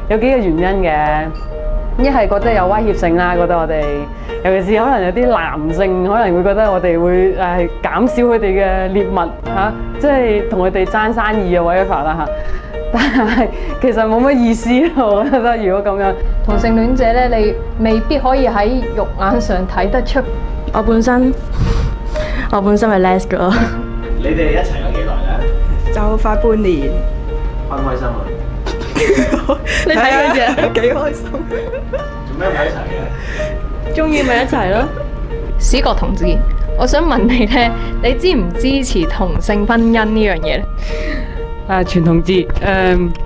有幾個原因嘅。一係覺得有威脅性啦，覺得我哋，尤其是可能有啲男性可能會覺得我哋會減少佢哋嘅獵物嚇，即係同佢哋爭生意啊 whatever 啦嚇。但係其實冇乜意思咯，我覺得如果咁樣，同性戀者咧，你未必可以喺肉眼上睇得出。我本身係 les 㗎。你哋一齊咗幾耐咧？就快半年。開唔開心啊？你睇佢啫，幾開心。做咩唔喺一齊嘅？中意咪一齊咯。史國同志，我想問你咧，你支唔支持同性婚姻呢樣嘢咧？全同志，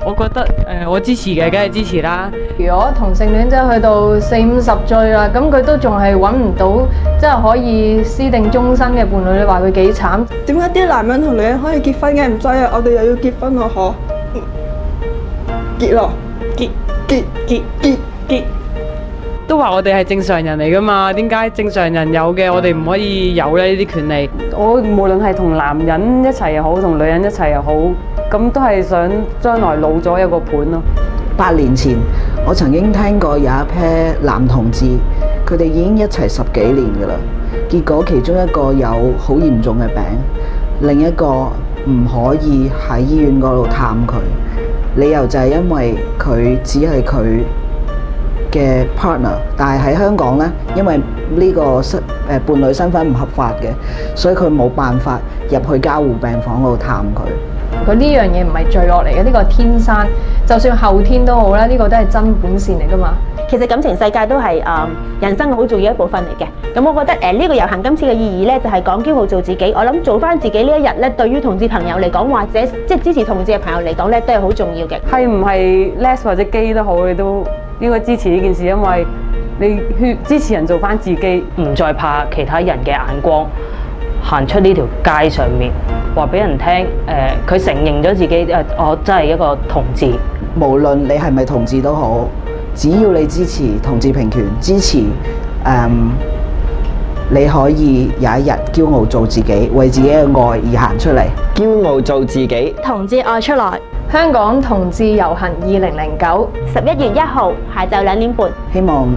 我覺得我支持嘅，梗係支持啦。如果同性戀者去到40-50歲啦，咁佢都仲係揾唔到即係可以私定終身嘅伴侶，你話佢幾慘？點解啲男人同女人可以結婚嘅唔使啊？我哋又要結婚咯，嗬？結咯，結。都話我哋係正常人嚟噶嘛？點解正常人有嘅，我哋唔可以有咧？呢啲權利，我無論係同男人一齊又好，同女人一齊又好，咁都係想將來老咗有個伴咯。8年前，我曾經聽過有一 pair 男同志，佢哋已經一齊10幾年噶啦。結果其中一個有好嚴重嘅病，另一個唔可以喺醫院嗰度探佢，理由就係因為佢只係佢嘅 partner， 但係喺香港呢，因為呢個伴侶身份唔合法嘅，所以佢冇辦法入去加護病房嗰度探佢。佢呢樣嘢唔係墜落嚟嘅，呢個係天生，就算後天都好啦，呢個都係真本善嚟噶嘛。其實感情世界都係人生好重要一部分嚟嘅。咁我覺得呢個遊行今次嘅意義呢，就係講驕傲做自己。我諗做翻自己呢一日呢，對於同志朋友嚟講，或者即係支持同志嘅朋友嚟講呢，都係好重要嘅。係唔係 les 或者 gay 都好，你都應該支持呢件事，因為你去支持人做翻自己，唔再怕其他人嘅眼光，行出呢條街上面，話俾人聽，佢承認咗自己，我真係一個同志。無論你係咪同志都好，只要你支持同志平權，支持你可以有一日驕傲做自己，為自己嘅愛而行出嚟，驕傲做自己，同志愛出來。香港同志遊行2009，11月1號下晝2點半。希望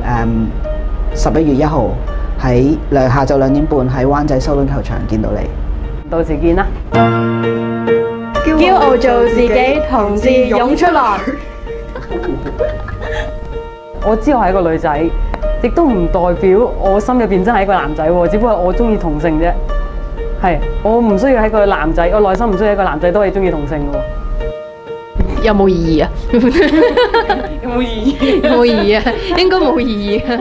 11月1號喺下晝2點半喺灣仔修頓球場見到你。到時見啦！驕傲做自己，同志湧出來。我知我係一個女仔，亦都唔代表我心入邊真係一個男仔喎，只不過我中意同性啫。係，我唔需要係一個男仔，我內心唔需要一個男仔都係中意同性嘅喎。有冇意義啊？有冇意義？冇意義啊，應該冇意義啊。